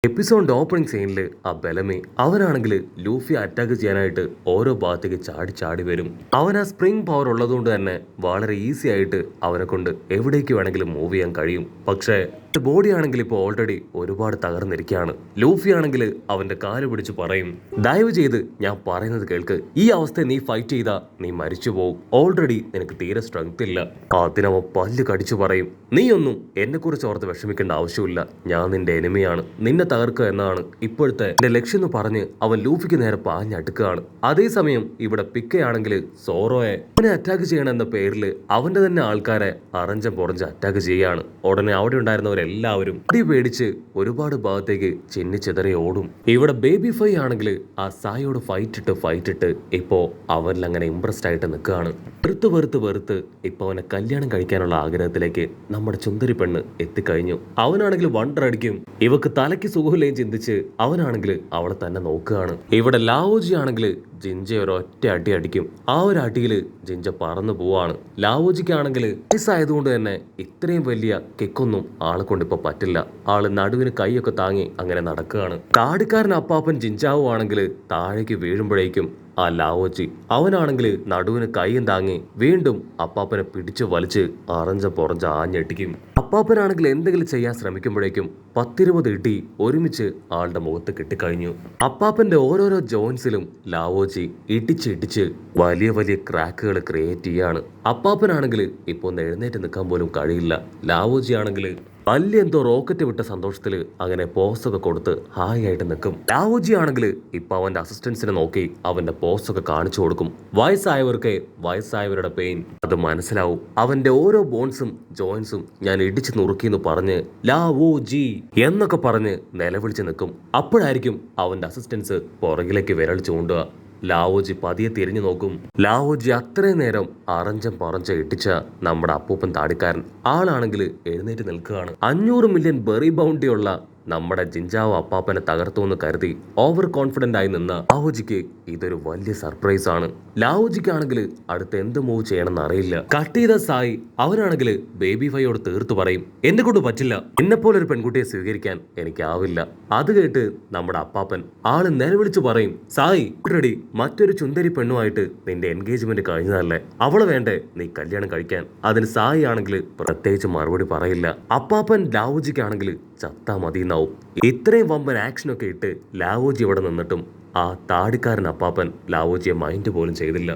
എപ്പിസോഡിന്റെ opening സീനിൽ ആ ബെലമി അവനാണെങ്കിൽ ലൂഫി അറ്റാക്ക് ചെയ്യാനായിട്ട് ഓരോ ഭാഗത്തേക്ക് ചാടി ചാടി വരും. അവൻ ആ സ്പ്രിംഗ് പവർ ഉള്ളതുകൊണ്ട് തന്നെ വളരെ ഈസി ആയിട്ട് അവനെ കൊണ്ട് എവിടേക്ക് വേണമെങ്കിലും മൂവ് ചെയ്യാൻ കഴിയും. പക്ഷേ ബോഡി ആണെങ്കിൽ ഇപ്പോൾ ഓൾറെഡി ഒരുപാട് തകർന്നിരിക്കുകയാണ്. ലൂഫി ആണെങ്കിൽ അവന്റെ കാല് പിടിച്ച് പറയും, ദയവ് ചെയ്ത് ഞാൻ പറയുന്നത് കേൾക്ക്, ഈ അവസ്ഥ നീ ഫൈറ്റ് ചെയ്താ നീ മരിച്ചു പോകും. ഓൾറെഡി നിനക്ക് തീരെ സ്ട്രെങ്ത് ഇല്ല. അതിനവൻ പല്ല് കടിച്ചു പറയും, നീ ഒന്നും എന്നെ കുറിച്ച് ഓർത്ത് വിഷമിക്കേണ്ട ആവശ്യമില്ല, ഞാൻ നിന്റെ എനിമിയാണ്, നിന്നെ തകർക്കുക എന്നാണ് ഇപ്പോഴത്തെ എന്റെ ലക്ഷ്യം എന്ന് പറഞ്ഞ് അവൻ ലൂഫിക്ക് നേരെ പാഞ്ഞടുക്കുകയാണ്. അതേസമയം ഇവിടെ പിക്കയാണെങ്കിൽ സോറോയെ അവനെ അറ്റാക്ക് ചെയ്യണം എന്ന പേരിൽ അവന്റെ തന്നെ ആൾക്കാരെ അറഞ്ചം പുറഞ്ച് അറ്റാക്ക് ചെയ്യാണ്. ഉടനെ അവിടെ ഉണ്ടായിരുന്നവരെല്ലാവരും അടി പേടിച്ച് ഒരുപാട് ഭാഗത്തേക്ക് ചിന്നിച്ചെതറി ഓടും. ഇവിടെ ബേബി ഫൈ ആണെങ്കിൽ ആ സായിയോട് ഫൈറ്റ് ഇട്ട് ഇപ്പോ അവനിൽ അങ്ങനെ ഇംപ്രസ്ഡ് ആയിട്ട് നിൽക്കുകയാണ്. വെറുത്ത് ഇപ്പൊ അവനെ കല്യാണം കഴിക്കാനുള്ള ആഗ്രഹത്തിലേക്ക് നമ്മുടെ ചുന്ദരി പെണ്ണ് എത്തിക്കഴിഞ്ഞു. അവനാണെങ്കിൽ വണ്ടർ അടിക്കും, ഇവക്ക് തലയ്ക്ക് സുഖമില്ലേയും ചിന്തിച്ച് അവനാണെങ്കിൽ അവളെ തന്നെ നോക്കുകയാണ്. ഇവിടെ ലാവോജി ആണെങ്കിൽ ജിഞ്ചെ ഒരൊറ്റ അടി അടിക്കും. ആ ഒരു അടിയില് ജിഞ്ച പറന്നു പോവാണ്. ലാവോജിക്കാണെങ്കിൽ വയസ്സായതുകൊണ്ട് തന്നെ ഇത്രയും വലിയ കിക്കൊന്നും ആളെ കൊണ്ട് ഇപ്പൊ പറ്റില്ല. ആള് നടുവിന് കൈയൊക്കെ താങ്ങി അങ്ങനെ നടക്കുകയാണ്. താടിക്കാരൻ അപ്പാപ്പൻ ജിഞ്ചാവു ആണെങ്കിൽ താഴേക്ക് വീഴുമ്പോഴേക്കും ആ ലാവോജി അവനാണെങ്കിൽ നടുവിന് കൈയും താങ്ങി വീണ്ടും അപ്പാപ്പനെ പിടിച്ചു വലിച്ച് അറഞ്ച പുറഞ്ച ആഞ്ഞെട്ടിക്കും. അപ്പാപ്പനാണെങ്കിൽ എന്തെങ്കിലും ചെയ്യാൻ ശ്രമിക്കുമ്പോഴേക്കും 10-20 ഇടി ഒരുമിച്ച് ആളുടെ മുഖത്ത് കിട്ടിക്കഴിഞ്ഞു. അപ്പാപ്പന്റെ ഓരോരോ ജോയിൻസിലും ലാവോജി ഇടിച്ച് വലിയ വലിയ ക്രാക്കുകൾ ക്രിയേറ്റ് ചെയ്യാണ്. അപ്പാപ്പനാണെങ്കിൽ ഇപ്പൊ ഒന്ന് എഴുന്നേറ്റ് നിൽക്കാൻ പോലും കഴിയില്ല. ലാവോജി ആണെങ്കിൽ വലിയ എന്തോ റോക്കറ്റ് വിട്ട സന്തോഷത്തില് അങ്ങനെ പോസൊക്കെ കൊടുത്ത് ഹായ് ആയിട്ട് നിൽക്കും. ലാവോജി ആണെങ്കിൽ ഇപ്പൊ അവന്റെ അസിസ്റ്റൻസിനെ നോക്കി അവന്റെ പോസൊക്കെ കാണിച്ചു കൊടുക്കും. വയസ്സായവരുടെ പെയിൻ അത് മനസ്സിലാവും. അവന്റെ ഓരോ ബോൺസും ജോയിൻസും ഞാൻ ഇടിച്ചു നുറുക്കിന്ന് പറഞ്ഞ് ലാവോജി എന്നൊക്കെ പറഞ്ഞ് നിലവിളിച്ച് നിൽക്കും. അപ്പോഴായിരിക്കും അവന്റെ അസിസ്റ്റൻസ് പുറകിലേക്ക് വിരൽ ചൂണ്ടുക. ലാവോജി പതിയെ തിരിഞ്ഞു നോക്കും. ലാവോജി അത്രയും നേരം അറഞ്ചം പറഞ്ച ഇട്ടിച്ച നമ്മുടെ അപ്പൂപ്പൻ താടിക്കാരൻ ആളാണെങ്കിൽ എഴുന്നേറ്റ് നിൽക്കുകയാണ്. 500 മില്യൺ ബെറി ബൗണ്ടി ഉള്ള നമ്മുടെ ജിഞ്ചാവോ അപ്പാപ്പനെ തകർത്തു എന്ന് കരുതി ഓവർ കോൺഫിഡന്റ് ആയി നിന്ന ലാവോജിക്ക് ഇതൊരു വലിയ സർപ്രൈസ് ആണ്. ലാവോജിക്കാണെങ്കിൽ അടുത്ത് എന്ത് മൂവ് ചെയ്യണമെന്ന് അറിയില്ല. കട്ട് ചെയ്ത സായി അവനാണെങ്കിൽ ബേബി ഫൈയോട് തീർത്തു പറയും, എന്നെ കൊണ്ട് പറ്റില്ല, എന്നെപ്പോലെ ഒരു പെൺകുട്ടിയെ സ്വീകരിക്കാൻ എനിക്കാവില്ല. അത് കേട്ട് നമ്മുടെ അപ്പാപ്പൻ ആള് നിലവിളിച്ചു പറയും, സായി ഓൾറെഡി മറ്റൊരു ചുന്ദരി പെണ്ണുമായിട്ട് നിന്റെ എൻഗേജ്മെന്റ് കഴിഞ്ഞതല്ലേ, അവളെ വേണ്ടേ നീ കല്യാണം കഴിക്കാൻ. അതിന് സായി ആണെങ്കിൽ പ്രത്യേകിച്ച് മറുപടി പറയില്ല. അപ്പാപ്പൻ ലാവോജിക്കാണെങ്കിൽ ചത്താ മതിയെന്നാവും. ഇത്രയും വമ്പൻ ആക്ഷനൊക്കെ ഇട്ട് ലാവോജി ഇവിടെ നിന്നിട്ടും ആ താടിക്കാരൻ അപ്പാപ്പൻ ലാവോജിയെ മൈൻഡ് പോലും ചെയ്തില്ല.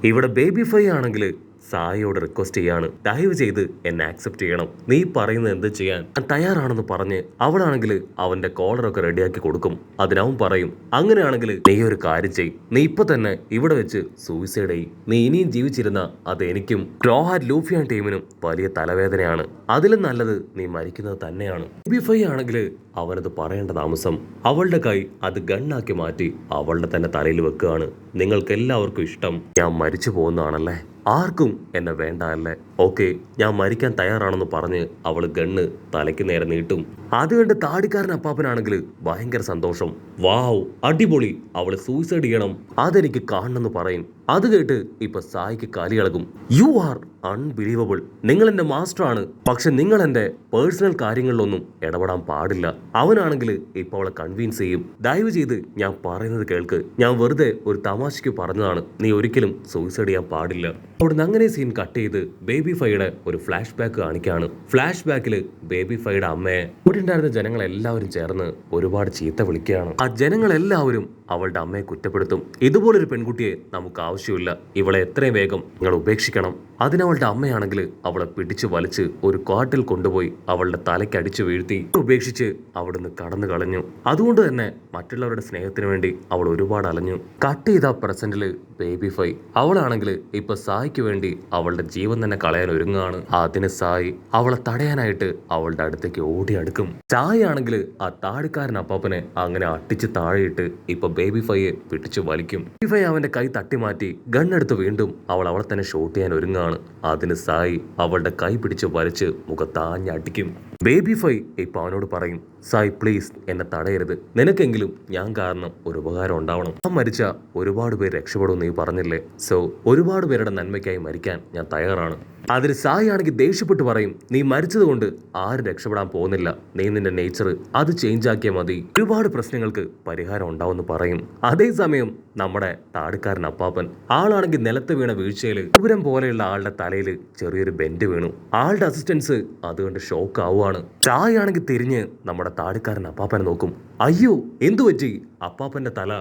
ഇവിടെ ബേബി ഫൈ ആണെങ്കിൽ സായിയോട് റിക്വസ്റ്റ് ചെയ്യാണ്, ദയവ് ചെയ്ത് എന്നെ ആക്സെപ്റ്റ് ചെയ്യണം, നീ പറയുന്നത് എന്ത് ചെയ്യാൻ ഞാൻ തയ്യാറാണെന്ന് പറഞ്ഞ് അവളാണെങ്കിൽ അവന്റെ കോളറൊക്കെ റെഡിയാക്കി കൊടുക്കും. അതിനവൻ പറയും, അങ്ങനെയാണെങ്കിൽ നീ ഒരു കാര്യം ചെയ്, നീ ഇപ്പൊ തന്നെ ഇവിടെ വെച്ച് സൂയിസൈഡ് ചെയ്യും, നീ ഇനിയും ജീവിച്ചിരുന്ന അത് എനിക്കും ട്രോഹാറ്റ് ലൂഫിയാൻ ടീമിനും വലിയ തലവേദനയാണ്, അതിലും നല്ലത് നീ മരിക്കുന്നത് തന്നെയാണ്. ബേബി ഫൈ ആണെങ്കിൽ അവനത് പറയേണ്ട താമസം അവളുടെ കൈ അത് ഗണ്ണാക്കി മാറ്റി അവളുടെ തന്നെ തലയിൽ വെക്കുകയാണ്. നിങ്ങൾക്ക് എല്ലാവർക്കും ഇഷ്ടം ഞാൻ മരിച്ചു പോകുന്നതാണല്ലേ, ആർക്കും എന്നെ വേണ്ട അല്ലേ, ഓക്കെ ഞാൻ മരിക്കാൻ തയ്യാറാണെന്ന് പറഞ്ഞ് അവള് ഗണ്ണ് തലയ്ക്ക് നേരെ നീട്ടും. അത് കണ്ട് താടിക്കാരൻ അപ്പാപ്പനാണെങ്കിൽ ഭയങ്കര സന്തോഷം, വാവ് അടിപൊളി, അവള് സൂയിസൈഡ് ചെയ്യണം, അതെനിക്ക് കാണണമെന്ന് പറയും. അത് കേട്ട് ഇപ്പൊ സായിക്ക് കാലി ഇളകും. യു ആർ അൺബിലീവബിൾ, നിങ്ങൾ എന്റെ മാസ്റ്റർ ആണ്, പക്ഷെ നിങ്ങൾ എന്റെ പേഴ്സണൽ കാര്യങ്ങളിലൊന്നും ഇടപെടാൻ പാടില്ല. അവനാണെങ്കിൽ ഇപ്പൊ അവളെ കൺവിൻസ് ചെയ്യും, ദയവ് ചെയ്ത് ഞാൻ പറയുന്നത് കേൾക്ക്, ഞാൻ വെറുതെ ഒരു തമാശയ്ക്ക് പറഞ്ഞതാണ്, നീ ഒരിക്കലും സൂയിസൈഡ് ചെയ്യാൻ പാടില്ല. അവിടുന്ന് അങ്ങനെ സീൻ കട്ട് ചെയ്ത് ബേബി ഫൈയുടെ ഒരു ഫ്ലാഷ് ബാക്ക് കാണിക്കാണ്. ഫ്ലാഷ് ബാക്കിൽ ബേബി ഫൈയുടെ അമ്മയെ ഇവിടെ ഉണ്ടായിരുന്ന ജനങ്ങളെല്ലാവരും ചേർന്ന് ഒരുപാട് ചീത്ത വിളിക്കുകയാണ്. ആ ജനങ്ങളെല്ലാവരും അവളുടെ അമ്മയെ കുറ്റപ്പെടുത്തും. ഇതുപോലൊരു പെൺകുട്ടിയെ നമുക്ക് ആവശ്യമില്ല, ഇവളെ എത്രയും വേഗം നിങ്ങൾ ഉപേക്ഷിക്കണം. അതിനവളുടെ അമ്മയാണെങ്കിൽ അവളെ പിടിച്ചു വലിച്ച് ഒരു കാട്ടിൽ കൊണ്ടുപോയി അവളുടെ തലയ്ക്കടിച്ചു വീഴ്ത്തി ഉപേക്ഷിച്ച് അവിടുന്ന് കടന്നു കളഞ്ഞു. അതുകൊണ്ട് തന്നെ മറ്റുള്ളവരുടെ സ്നേഹത്തിന് വേണ്ടി അവൾ ഒരുപാട് അലഞ്ഞു. കട്ട് ചെയ്ത പ്രസന്റില് ബേബി ഫൈ അവളാണെങ്കിൽ ഇപ്പൊ സായിക്ക് വേണ്ടി അവളുടെ ജീവൻ തന്നെ കളയാൻ ഒരുങ്ങാണ്. അതിന് സായി അവളെ തടയാനായിട്ട് അവളുടെ അടുത്തേക്ക് ഓടി അടുക്കും. സായി ആണെങ്കിൽ ആ താടിക്കാരൻ അപ്പാപ്പനെ അങ്ങനെ അട്ടിച്ച് താഴെയിട്ട് ഇപ്പൊ ബേബി ഫൈയെ പിടിച്ചു വലിക്കും. ബേബി ഫൈ അവന്റെ കൈ തട്ടി മാറ്റി ഗണ്ണെടുത്ത് വീണ്ടും അവളെ തന്നെ ഷൂട്ട് ചെയ്യാൻ ഒരുങ്ങാണ്. അതിന് സായി അവളുടെ കൈ പിടിച്ച് വലിച്ച് മുഖത്താഞ്ഞടിക്കും. ബേബി ഫൈ ഇപ്പൊ അവനോട് പറയും, സായ് പ്ലീസ് എന്നെ തടയരുത്, നിനക്കെങ്കിലും ഞാൻ കാരണം ഒരു ഉപകാരം ഉണ്ടാവണം. ഞാൻ മരിച്ച ഒരുപാട് പേര് രക്ഷപ്പെടും നീ പറഞ്ഞില്ലേ, സോ ഒരുപാട് പേരുടെ നന്മയ്ക്കായി മരിക്കാൻ ഞാൻ തയ്യാറാണ്. അതിന് സായി ആണെങ്കിൽ ദേഷ്യപ്പെട്ട് പറയും, നീ മരിച്ചത് കൊണ്ട് ആരും രക്ഷപ്പെടാൻ പോകുന്നില്ല, നീ നിന്റെ നേച്ചർ അത് ചേഞ്ച് ആക്കിയാൽ മതി, ഒരുപാട് പ്രശ്നങ്ങൾക്ക് പരിഹാരം ഉണ്ടാവുമെന്ന് പറയും. അതേസമയം നമ്മുടെ താടിക്കാരൻ അപ്പാപ്പൻ ആളാണെങ്കിൽ നിലത്ത് വീണ വീഴ്ചയിൽ ഗോപുരം പോലെയുള്ള ആളുടെ തലയിൽ ചെറിയൊരു ബെൻഡ് വീണു. ആളുടെ അസിസ്റ്റൻസ് അതുകൊണ്ട് ഷോക്ക് ആവുകയാണ്. സായി ആണെങ്കിൽ തിരിഞ്ഞ് നമ്മുടെ താടിക്കാരൻ അപ്പാപ്പനെ നോക്കും. അയ്യോ എന്തു പറ്റി? അപ്പാപ്പന്റെ തല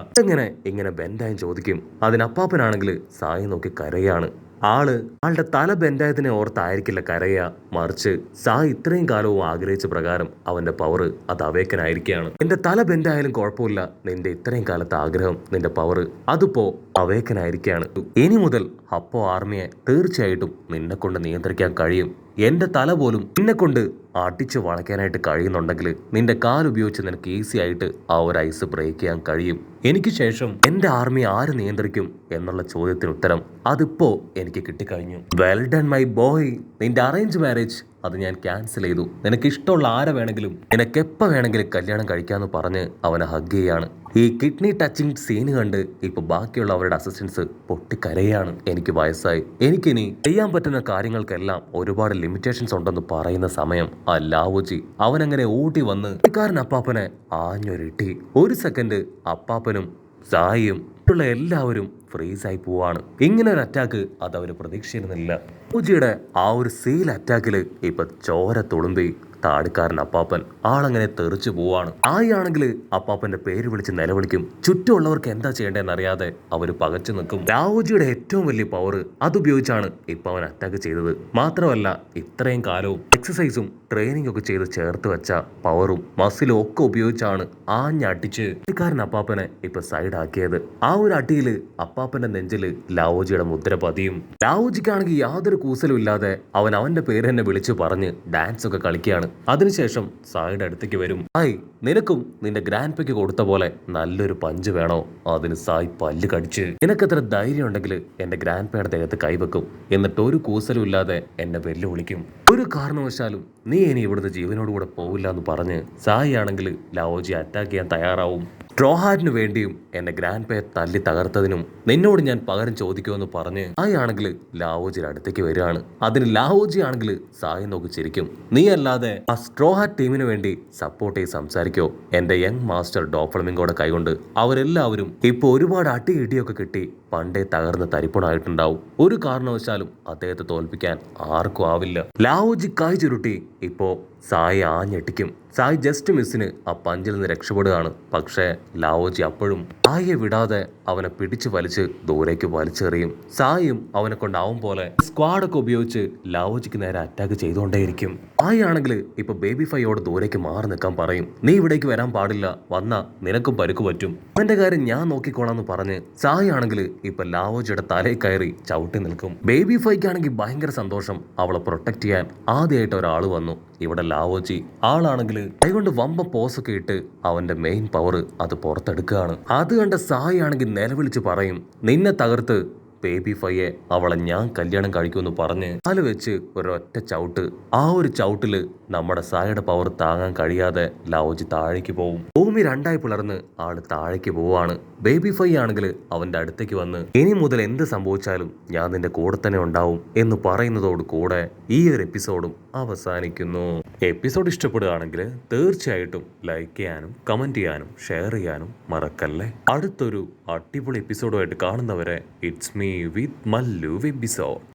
ഇങ്ങനെ ബെൻഡായി ചോദിക്കും. അതിന് അപ്പാപ്പനാണെങ്കിൽ സായി നോക്കി കരയാണ്. ആളുടെ തല ബെൻഡായതിനെ ഓർത്തായിരിക്കില്ല കരയ, മറിച്ച് സായി ഇത്രയും കാലവും ആഗ്രഹിച്ച പ്രകാരം അവന്റെ പവർ അത് അവേക്കനായിരിക്കുകയാണ്. നിന്റെ തല ബെൻഡായാലും കുഴപ്പമില്ല, നിന്റെ ഇത്രയും കാലത്തെ ആഗ്രഹം, നിന്റെ പവർ അതിപ്പോ അവേക്കനായിരിക്കുകയാണ്. ഇനി മുതൽ അപ്പോ ആർമിയെ തീർച്ചയായിട്ടും നിന്നെ കൊണ്ട് നിയന്ത്രിക്കാൻ കഴിയും. എന്റെ തല പോലും നിന്നെ കൊണ്ട് അടിച്ചു വളയ്ക്കാനായിട്ട് കഴിയുന്നുണ്ടെങ്കിൽ നിന്റെ കാലുപയോഗിച്ച് നിനക്ക് ഈസി ആയിട്ട് ആ ഒരു ഐസ് ബ്രേക്ക് ചെയ്യാൻ കഴിയും. എനിക്ക് ശേഷം എന്റെ ആർമി ആര് നിയന്ത്രിക്കും എന്നുള്ള ചോദ്യത്തിന് ഉത്തരം അതിപ്പോ എനിക്ക് കിട്ടിക്കഴിഞ്ഞു. വെൽ ഡൺ മൈ ബോയ്, നിന്റെ അറേഞ്ച് മാരേജ് അത് ഞാൻ ക്യാൻസൽ ചെയ്തു. നിനക്ക് ഇഷ്ടമുള്ള ആരെ വേണമെങ്കിലും നിനക്ക് എപ്പോൾ വേണമെങ്കിലും കല്യാണം കഴിക്കാമെന്ന് പറഞ്ഞ് അവനെ ഹഗ് ചെയ്യാണ്. ഈ കിഡ്നി ടച്ചിങ് സീന് കണ്ട് ഇപ്പൊ ബാക്കിയുള്ള അവരുടെ അസിസ്റ്റൻസ് പൊട്ടിക്കരയാണ്. എനിക്ക് വയസ്സായി, എനിക്കിനി ചെയ്യാൻ പറ്റുന്ന കാര്യങ്ങൾക്കെല്ലാം ഒരുപാട് ലിമിറ്റേഷൻസ് ഉണ്ടെന്ന് പറയുന്ന സമയം ആ ലാവോജി അവനങ്ങനെ ഓടി വന്ന് കാരൻ അപ്പാപ്പനെ ആഞ്ഞൊരിട്ടി. ഒരു സെക്കൻഡ് അപ്പാപ്പനും സായിയും ുള്ള എല്ലാവരും ഫ്രീസായി പോവാണ്. ഇങ്ങനെ ഒരു അറ്റാക്ക് അത് അവര് പ്രതീക്ഷിച്ചിരുന്നില്ല. ലാവോജിയുടെ ആ ഒരു സീൽ അറ്റാക്കില് ഇപ്പൊ ചോര തുളുമ്പി താടിക്കാരൻ അപ്പാപ്പൻ ആളങ്ങനെ തെറിച്ചു പോവാണ്. ആണെങ്കിൽ അപ്പാപ്പന്റെ പേര് വിളിച്ച് നിലവിളിക്കും. ചുറ്റുമുള്ളവർക്ക് എന്താ ചെയ്യേണ്ടതെന്ന് അറിയാതെ അവര് പകച്ചു നിൽക്കും. ലാവോജിയുടെ ഏറ്റവും വലിയ പവർ അതുപയോഗിച്ചാണ് ഇപ്പൊ അവൻ അറ്റാക്ക് ചെയ്തത്. മാത്രമല്ല ഇത്രയും കാലവും എക്സസൈസും ട്രെയിനിങ് ഒക്കെ ചെയ്ത് ചേർത്ത് വെച്ച പവറും മസിലും ഒക്കെ ഉപയോഗിച്ചാണ് ആഞ്ഞടിച്ച് താടിക്കാരൻ അപ്പാപ്പനെ ഇപ്പൊ സൈഡ് ആക്കിയത്. ആ ഒരു അടിയില് അപ്പാപ്പന്റെ നെഞ്ചില് ലാവോജിയുടെ മുദ്ര പതിയും. ലാവോജിക്കാണെങ്കിൽ യാതൊരു കൂസലും ഇല്ലാതെ അവന്റെ പേര് തന്നെ വിളിച്ചു പറഞ്ഞ് ഡാൻസ് ഒക്കെ കളിക്കുകയാണ്. അതിനുശേഷം സായിയുടെ അടുത്തേക്ക് വരും. സായ്, നിനക്കും നിന്റെ ഗ്രാൻഡ് പയ്ക്ക് കൊടുത്ത പോലെ നല്ലൊരു പഞ്ച് വേണോ? അതിന് സായ് പല്ല് കടിച്ച്, നിനക്കെത്ര ധൈര്യം ഉണ്ടെങ്കിൽ എന്റെ ഗ്രാൻഡ് പയുടെ ദേഹത്ത് കൈവെക്കും, എന്നിട്ട് ഒരു കൂസലും ഇല്ലാതെ എന്നെ വെല്ലുവിളിക്കും. ഒരു കാരണവശാലും നീ ഇനി ഇവിടുന്ന് ജീവനോടുകൂടെ പോവില്ല എന്ന് പറഞ്ഞ് സായി ആണെങ്കിൽ ലാവോജി അറ്റാക്ക് ചെയ്യാൻ തയ്യാറാവും. ട്രോഹാറ്റിനു വേണ്ടിയും എന്റെ ഗ്രാൻഡ് പയെ തല്ലി തകർത്തതിനും നിന്നോട് ഞാൻ പകരം ചോദിക്കുമെന്ന് പറഞ്ഞ് സായി ആണെങ്കിൽ ലാവോജിയുടെ അടുത്തേക്ക് വരികയാണ്. അതിന് ലാവോജി ആണെങ്കിൽ സായി നോക്കി ചിരിക്കും. നീ അല്ലാതെ ആ സ്ട്രോഹാറ്റ് ടീമിന് വേണ്ടി സപ്പോർട്ട് ചെയ്ത് സംസാരിക്കോ? എന്റെ യങ് മാസ്റ്റർ ഡോഫ്ലമിംഗോടെ കൈകൊണ്ട് അവരെല്ലാവരും ഇപ്പൊ ഒരുപാട് അടി ഇടിയൊക്കെ കിട്ടി പണ്ടേ തകർന്ന് തരിപ്പണായിട്ടുണ്ടാവും. ഒരു കാരണവശാലും അദ്ദേഹത്തെ തോൽപ്പിക്കാൻ ആർക്കും ആവില്ല. ലാവോജി കൈ ചുരുട്ടി ഇപ്പോ സായി ആഞ്ഞെട്ടിക്കും. സായി ജസ്റ്റ് മിസ്സിന് ആ പഞ്ചിൽ നിന്ന് രക്ഷപ്പെടുകയാണ്. പക്ഷേ ലാവോജി അപ്പോഴും സായിയെ വിടാതെ അവനെ പിടിച്ചു വലിച്ച് ദൂരേക്ക് വലിച്ചെറിയും. സായിയും അവനെ കൊണ്ടാവും പോലെ സ്ക്വാഡൊക്കെ ഉപയോഗിച്ച് ലാവോജിക്ക് നേരെ അറ്റാക്ക് ചെയ്തുകൊണ്ടേയിരിക്കും. സായി ആണെങ്കിൽ ഇപ്പൊ ബേബി ഫൈയോട് ദൂരേക്ക് മാറി നിൽക്കാൻ പറയും. നീ ഇവിടേക്ക് വരാൻ പാടില്ല, വന്നാ നിനക്കും പരുക്ക് പറ്റും, അവന്റെ കാര്യം ഞാൻ നോക്കിക്കോളാന്ന് പറഞ്ഞ് സായി ആണെങ്കിൽ ഇപ്പൊ ലാവോജിയുടെ തലയിൽ കയറി ചവിട്ടി നിൽക്കും. ബേബി ഫൈക്കാണെങ്കിൽ ഭയങ്കര സന്തോഷം. അവളെ പ്രൊട്ടക്ട് ചെയ്യാൻ ആദ്യമായിട്ട് ഒരാൾ വന്നു. ഇവിടെ ലാവോജി ആളാണെങ്കിൽ കൈകൊണ്ട് വമ്പ പോസൊക്കെ ഇട്ട് അവന്റെ മെയിൻ പവർ അത് പുറത്തെടുക്കുകയാണ്. അത് കണ്ട സായി ആണെങ്കിൽ നിലവിളിച്ച് പറയും, നിന്നെ തകർത്ത് ബേബി ഫൈയെ അവളെ ഞാൻ കല്യാണം കഴിക്കുമെന്ന് പറഞ്ഞ് കാല് വെച്ച് ഒരൊറ്റ ചവിട്ട്. ആ ഒരു ചവിട്ടില് നമ്മുടെ സായിയുടെ പവർ താങ്ങാൻ കഴിയാതെ ലാവോജി താഴേക്ക് പോവും. ഭൂമി രണ്ടായി പിളർന്ന് ആള് താഴേക്ക് പോവാണ്. ബേബി ഫൈ ആണെങ്കിൽ അവന്റെ അടുത്തേക്ക് വന്ന് ഇനി മുതൽ എന്ത് സംഭവിച്ചാലും ഞാൻ നിന്റെ കൂടെ തന്നെ ഉണ്ടാവും എന്ന് പറയുന്നതോട് കൂടെ ഈ ഒരു എപ്പിസോഡും അവസാനിക്കുന്നു. എപ്പിസോഡ് ഇഷ്ടപ്പെടുകയാണെങ്കിൽ തീർച്ചയായിട്ടും ലൈക്ക് ചെയ്യാനും കമന്റ് ചെയ്യാനും ഷെയർ ചെയ്യാനും മറക്കല്ലേ. അടുത്തൊരു അടിപൊളി എപ്പിസോഡുമായിട്ട് കാണുന്നവരെ it's me with Mallu episode.